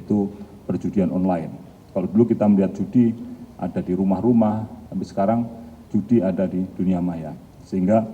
yaitu perjudian online. Kalau dulu kita melihat judi ada di rumah-rumah, tapi sekarang judi ada di dunia maya, sehingga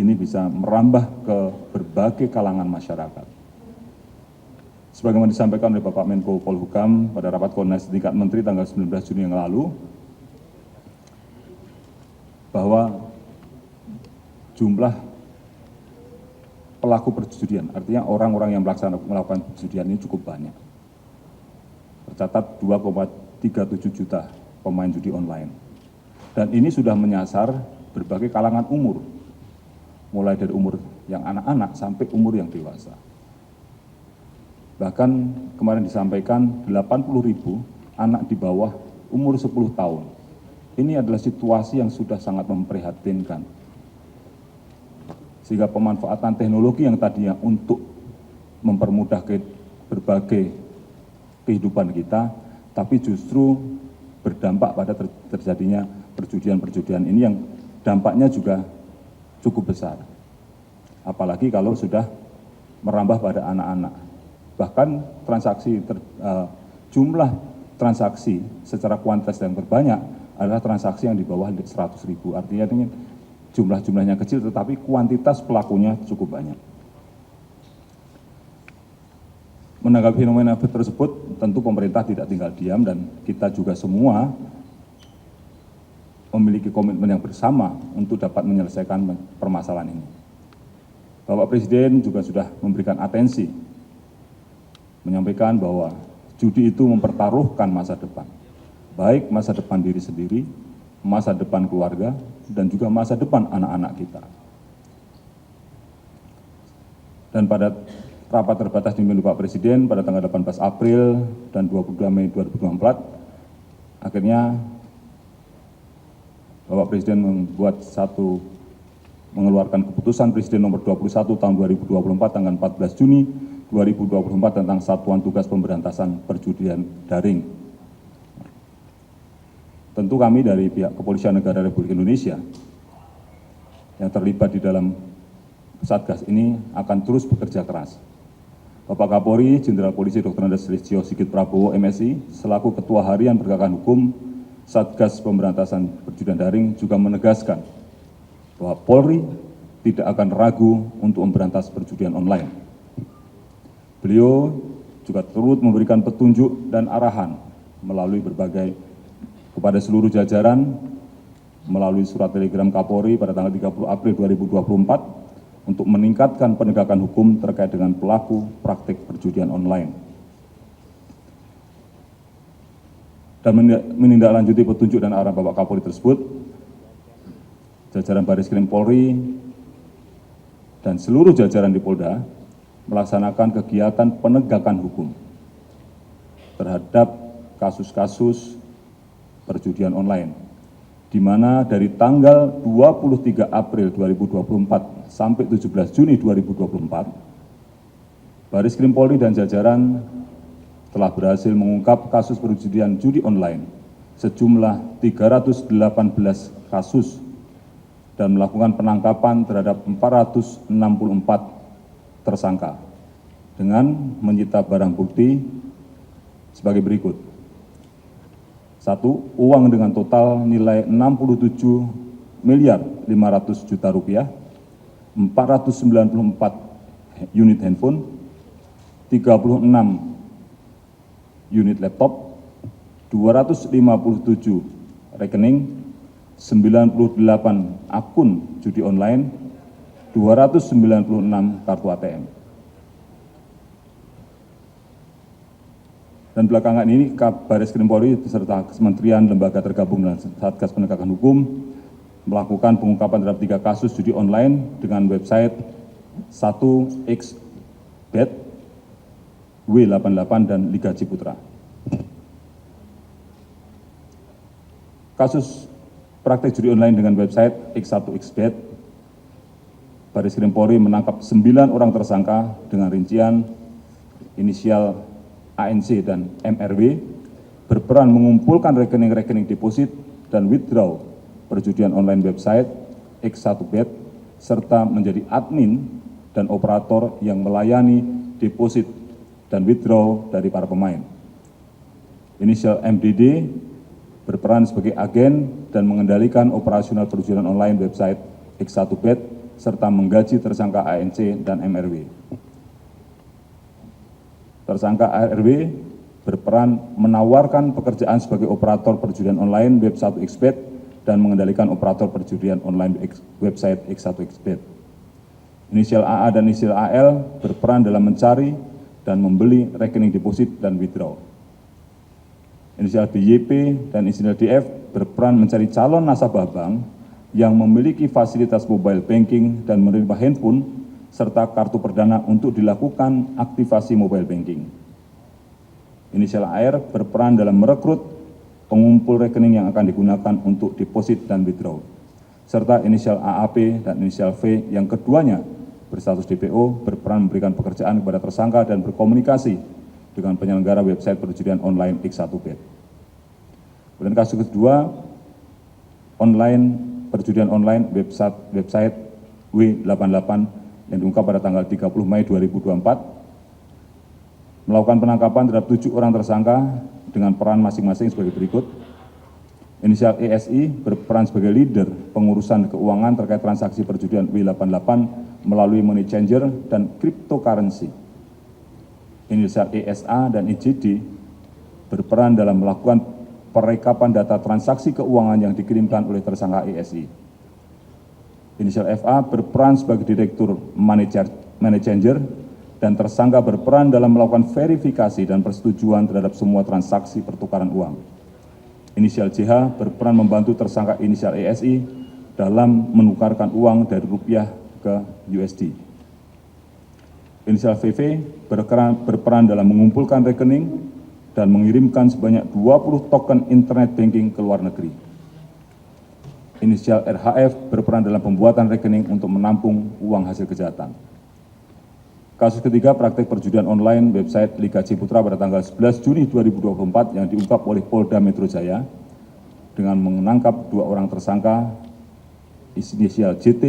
ini bisa merambah ke berbagai kalangan masyarakat. Sebagaimana disampaikan oleh Bapak Menko Polhukam pada rapat koordinasi tingkat Menteri tanggal 19 Juni yang lalu, bahwa jumlah pelaku perjudian, artinya orang-orang yang melakukan perjudian ini cukup banyak. Tercatat 2,37 juta pemain judi online. Dan ini sudah menyasar berbagai kalangan umur, mulai dari umur yang anak-anak sampai umur yang dewasa. Bahkan kemarin disampaikan 80.000 anak di bawah umur 10 tahun. Ini adalah situasi yang sudah sangat memprihatinkan. Sehingga pemanfaatan teknologi yang tadinya untuk mempermudah berbagai kehidupan kita, tapi justru berdampak pada terjadinya perjudian-perjudian ini yang dampaknya juga cukup besar. Apalagi kalau sudah merambah pada anak-anak. Bahkan jumlah transaksi secara kuantitas yang terbanyak adalah transaksi yang di bawah 100.000. Artinya ini jumlahnya kecil tetapi kuantitas pelakunya cukup banyak. Menanggapi fenomena tersebut, tentu pemerintah tidak tinggal diam dan kita juga semua memiliki komitmen yang bersama untuk dapat menyelesaikan permasalahan ini. Bapak Presiden juga sudah memberikan atensi, menyampaikan bahwa judi itu mempertaruhkan masa depan, baik masa depan diri sendiri, masa depan keluarga, dan juga masa depan anak-anak kita. Dan pada rapat terbatas dipimpin Pak Presiden pada tanggal 18 April dan 22 Mei 2024, akhirnya Bapak Presiden mengeluarkan keputusan Presiden nomor 21 tahun 2024 tanggal 14 Juni 2024 tentang Satuan Tugas Pemberantasan Perjudian Daring. Tentu kami dari pihak Kepolisian Negara Republik Indonesia yang terlibat di dalam Satgas ini akan terus bekerja keras. Bapak Kapolri Jenderal Polisi Dr. Andes Listio Sigit Prabowo MSI selaku Ketua Harian Penegakan Hukum Satgas Pemberantasan Perjudian Daring juga menegaskan bahwa Polri tidak akan ragu untuk memberantas perjudian online. Beliau juga turut memberikan petunjuk dan arahan melalui kepada seluruh jajaran melalui surat telegram Kapolri pada tanggal 30 April 2024 untuk meningkatkan penegakan hukum terkait dengan pelaku praktik perjudian online. Dan menindaklanjuti petunjuk dan arahan Bapak Kapolri tersebut, jajaran Baris Krim Polri dan seluruh jajaran di Polda melaksanakan kegiatan penegakan hukum terhadap kasus-kasus perjudian online, di mana dari tanggal 23 April 2024 sampai 17 Juni 2024, Baris Krim Polri dan jajaran telah berhasil mengungkap kasus perjudian judi online sejumlah 318 kasus dan melakukan penangkapan terhadap 464 tersangka dengan menyita barang bukti sebagai berikut. 1. Uang dengan total nilai 67.500.000.000 rupiah, 494 unit handphone, 36 unit laptop, 257 rekening, 98 akun judi online, 296 kartu ATM. Dan belakangan ini Baris Krim Polri beserta Kementerian Lembaga Tergabung dan Satgas Penegakan Hukum melakukan pengungkapan terhadap 3 kasus judi online dengan website 1xbet, W88 dan Liga Ciputra. Kasus praktik judi online dengan website X1xbet, Baris Krim Polri menangkap 9 orang tersangka dengan rincian inisial ANC dan MRW berperan mengumpulkan rekening-rekening deposit dan withdraw perjudian online website X1bet serta menjadi admin dan operator yang melayani deposit dan withdraw dari para pemain. Inisial MDD berperan sebagai agen dan mengendalikan operasional perjudian online website X1Bet serta menggaji tersangka ANC dan MRW. Tersangka ARW berperan menawarkan pekerjaan sebagai operator perjudian online web 1xBet dan mengendalikan operator perjudian online website X1xBet. Inisial AA dan inisial AL berperan dalam mencari dan membeli rekening deposit dan withdraw. Inisial DYP dan inisial DF berperan mencari calon nasabah bank yang memiliki fasilitas mobile banking dan menerima handphone serta kartu perdana untuk dilakukan aktivasi mobile banking. Inisial AR berperan dalam merekrut pengumpul rekening yang akan digunakan untuk deposit dan withdraw, serta inisial AAP dan inisial V yang keduanya berstatus DPO berperan memberikan pekerjaan kepada tersangka dan berkomunikasi dengan penyelenggara website perjudian online X1Bet. Kemudian kasus kedua, perjudian online website W88 yang diungkap pada tanggal 30 Mei 2024, melakukan penangkapan terhadap 7 orang tersangka dengan peran masing-masing sebagai berikut. Inisial ESI berperan sebagai leader pengurusan keuangan terkait transaksi perjudian W88 melalui money changer dan cryptocurrency. Inisial ESA dan IJD berperan dalam melakukan perekapan data transaksi keuangan yang dikirimkan oleh tersangka ESI. Inisial FA berperan sebagai direktur money changer dan tersangka berperan dalam melakukan verifikasi dan persetujuan terhadap semua transaksi pertukaran uang. Inisial JH berperan membantu tersangka inisial ESI dalam menukarkan uang dari rupiah ke USD. Inisial VV berperan dalam mengumpulkan rekening dan mengirimkan sebanyak 20 token internet banking ke luar negeri. Inisial RHF berperan dalam pembuatan rekening untuk menampung uang hasil kejahatan. Kasus ketiga, praktik perjudian online website Liga Ciputra pada tanggal 11 Juni 2024 yang diungkap oleh Polda Metro Jaya dengan menangkap 2 orang tersangka inisial JT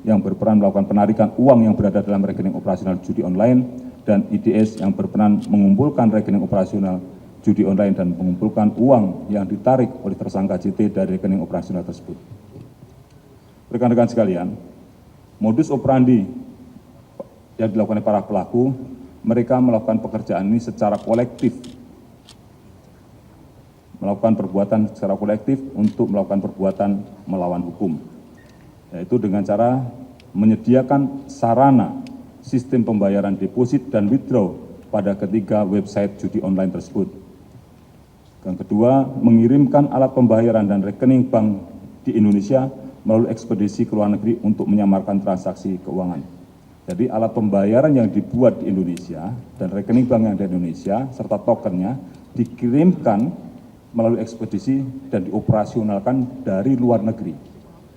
yang berperan melakukan penarikan uang yang berada dalam rekening operasional judi online dan IDS yang berperan mengumpulkan rekening operasional judi online dan mengumpulkan uang yang ditarik oleh tersangka JT dari rekening operasional tersebut. Rekan-rekan sekalian, modus operandi yang dilakukan oleh para pelaku, mereka melakukan pekerjaan ini secara kolektif, melakukan perbuatan secara kolektif untuk melakukan perbuatan melawan hukum, yaitu dengan cara menyediakan sarana sistem pembayaran deposit dan withdraw pada ketiga website judi online tersebut. Yang kedua, mengirimkan alat pembayaran dan rekening bank di Indonesia melalui ekspedisi ke luar negeri untuk menyamarkan transaksi keuangan. Jadi alat pembayaran yang dibuat di Indonesia dan rekening bank yang ada di Indonesia serta tokennya dikirimkan melalui ekspedisi dan dioperasionalkan dari luar negeri,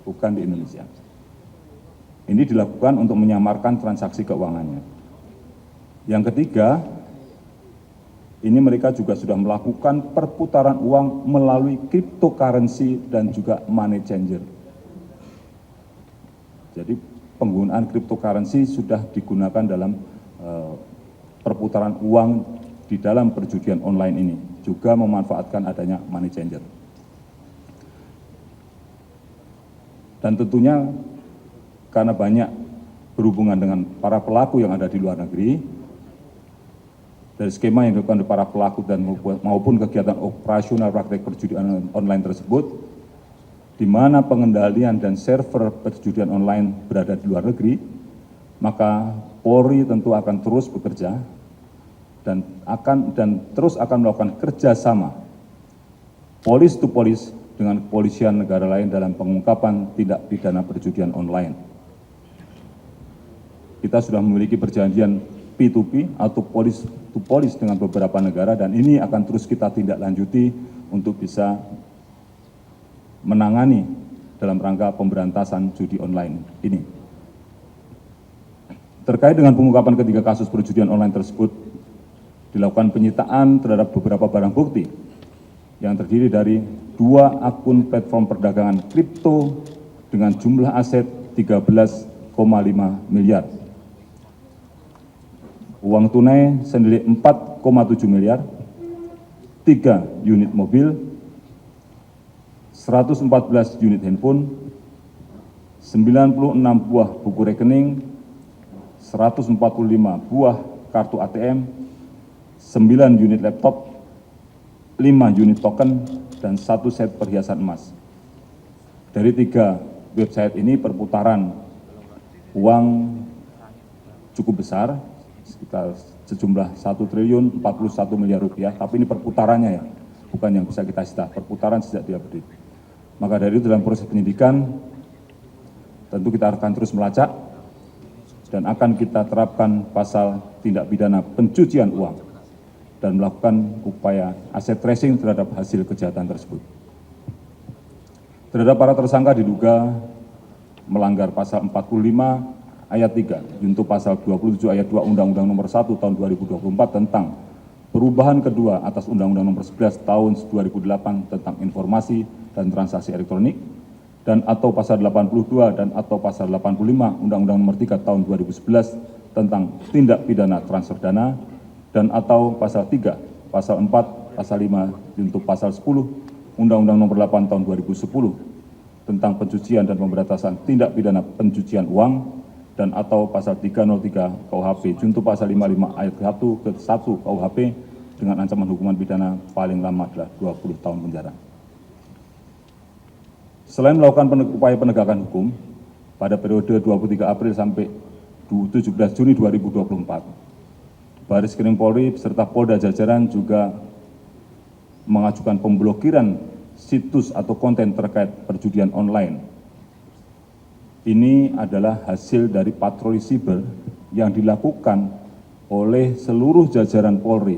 bukan di Indonesia. Ini dilakukan untuk menyamarkan transaksi keuangannya. Yang ketiga, ini mereka juga sudah melakukan perputaran uang melalui cryptocurrency dan juga money changer. Jadi penggunaan cryptocurrency sudah digunakan dalam perputaran uang di dalam perjudian online ini, juga memanfaatkan adanya money changer. Dan tentunya karena banyak berhubungan dengan para pelaku yang ada di luar negeri, dari skema yang dilakukan oleh para pelaku dan maupun kegiatan operasional praktek perjudian online tersebut, di mana pengendalian dan server perjudian online berada di luar negeri, maka Polri tentu akan terus bekerja dan terus akan melakukan kerjasama polis to polis dengan kepolisian negara lain dalam pengungkapan tindak pidana perjudian online. Kita sudah memiliki perjanjian P2P atau polis to polis dengan beberapa negara dan ini akan terus kita tindak lanjuti untuk bisa menangani dalam rangka pemberantasan judi online ini. Terkait dengan pengungkapan ketiga kasus perjudian online tersebut, dilakukan penyitaan terhadap beberapa barang bukti yang terdiri dari 2 akun platform perdagangan kripto dengan jumlah aset 13,5 miliar. uang tunai senilai 4,7 miliar, 3 unit mobil, 114 unit handphone, 96 buah buku rekening, 145 buah kartu ATM, 9 unit laptop, 5 unit token, dan 1 set perhiasan emas. Dari 3 website ini perputaran uang cukup besar, sekitar sejumlah 1.041 miliar rupiah, tapi ini perputarannya ya, bukan yang bisa kita sita, perputaran sejak dia berdiri. Maka dari itu dalam proses penyidikan, tentu kita akan terus melacak dan akan kita terapkan pasal tindak pidana pencucian uang dan melakukan upaya aset tracing terhadap hasil kejahatan tersebut. Terhadap para tersangka diduga melanggar pasal 45 ayat 3, junto pasal 27 ayat 2 Undang-Undang Nomor 1 Tahun 2024 tentang perubahan kedua atas Undang-Undang Nomor 11 Tahun 2008 tentang informasi dan transaksi elektronik, dan atau pasal 82 dan atau pasal 85 Undang-Undang Nomor 3 Tahun 2011 tentang tindak pidana transfer dana, dan atau pasal 3, pasal 4, pasal 5 junto pasal 10 Undang-Undang Nomor 8 Tahun 2010 tentang pencucian dan pemberantasan tindak pidana pencucian uang, dan atau pasal 303 KUHP junto pasal 55 ayat 1 ke 1 KUHP dengan ancaman hukuman pidana paling lama adalah 20 tahun penjara. Selain melakukan upaya penegakan hukum, pada periode 23 April sampai 17 Juni 2024, Baris Krim Polri beserta Polda jajaran juga mengajukan pemblokiran situs atau konten terkait perjudian online. Ini adalah hasil dari patroli siber yang dilakukan oleh seluruh jajaran Polri.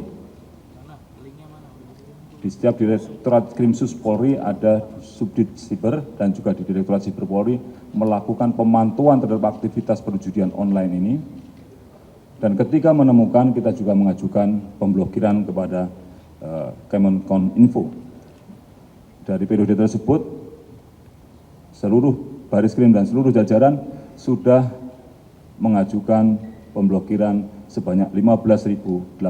Di setiap Direktorat Krimsus Polri ada Subdit Siber, dan juga di Direktorat Siber Polri melakukan pemantauan terhadap aktivitas perjudian online ini. Dan ketika menemukan, kita juga mengajukan pemblokiran kepada Kemenkominfo. Dari periode tersebut, seluruh Baris Krim dan seluruh jajaran sudah mengajukan pemblokiran sebanyak 15.081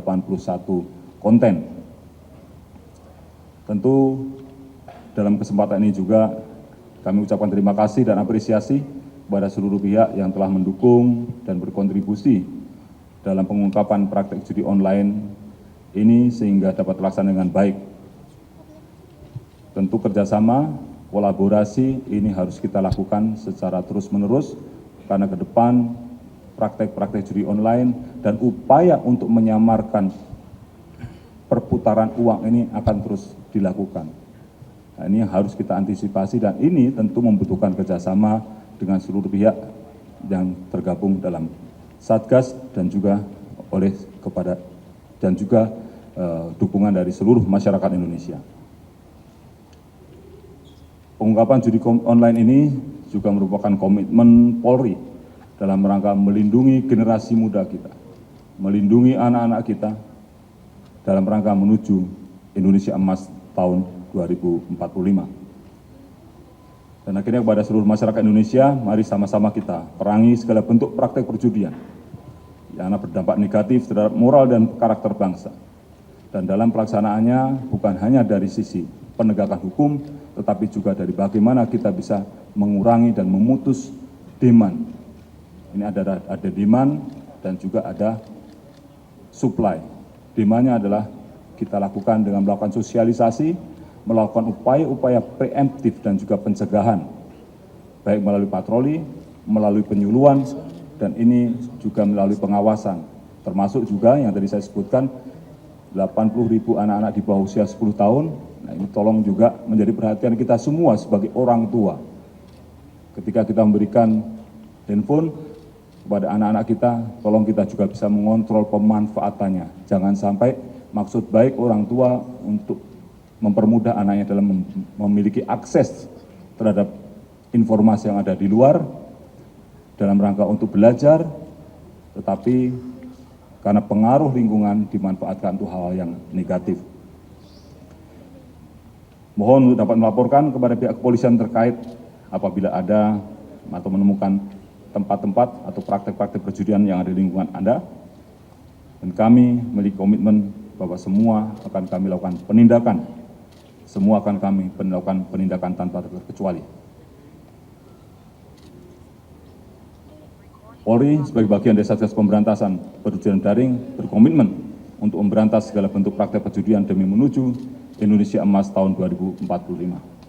konten. Tentu dalam kesempatan ini juga kami ucapkan terima kasih dan apresiasi kepada seluruh pihak yang telah mendukung dan berkontribusi dalam pengungkapan praktek judi online ini sehingga dapat terlaksana dengan baik. Tentu kerjasama, kolaborasi ini harus kita lakukan secara terus-menerus, karena ke depan praktek-praktek judi online dan upaya untuk menyamarkan perputaran uang ini akan terus dilakukan. Nah, ini yang harus kita antisipasi, dan ini tentu membutuhkan kerjasama dengan seluruh pihak yang tergabung dalam Satgas dan juga dukungan dari seluruh masyarakat Indonesia. Pengungkapan judi online ini juga merupakan komitmen Polri dalam rangka melindungi generasi muda kita, melindungi anak-anak kita dalam rangka menuju Indonesia Emas tahun 2045. Dan akhirnya kepada seluruh masyarakat Indonesia, mari sama-sama kita perangi segala bentuk praktek perjudian yang berdampak negatif terhadap moral dan karakter bangsa. Dan dalam pelaksanaannya bukan hanya dari sisi penegakan hukum, tetapi juga dari bagaimana kita bisa mengurangi dan memutus demand. Ini ada demand dan juga ada supply. Demandnya adalah kita lakukan dengan melakukan sosialisasi, melakukan upaya-upaya preemptif dan juga pencegahan, baik melalui patroli, melalui penyuluhan, dan ini juga melalui pengawasan, termasuk juga yang tadi saya sebutkan, 80.000 anak-anak di bawah usia 10 tahun, nah ini tolong juga menjadi perhatian kita semua sebagai orang tua. Ketika kita memberikan handphone kepada anak-anak kita, tolong kita juga bisa mengontrol pemanfaatannya. Jangan sampai maksud baik orang tua untuk mempermudah anaknya dalam memiliki akses terhadap informasi yang ada di luar dalam rangka untuk belajar, tetapi karena pengaruh lingkungan dimanfaatkan untuk hal-hal yang negatif. Mohon untuk dapat melaporkan kepada pihak kepolisian terkait apabila ada atau menemukan tempat-tempat atau praktek-praktek perjudian yang ada di lingkungan Anda. Dan kami memiliki komitmen bahwa semua akan kami lakukan penindakan, semua akan kami melakukan penindakan tanpa terkecuali. Polri sebagai bagian dari Satgas Pemberantasan Perjudian Daring berkomitmen untuk memberantas segala bentuk praktek perjudian demi menuju Indonesia Emas tahun 2045.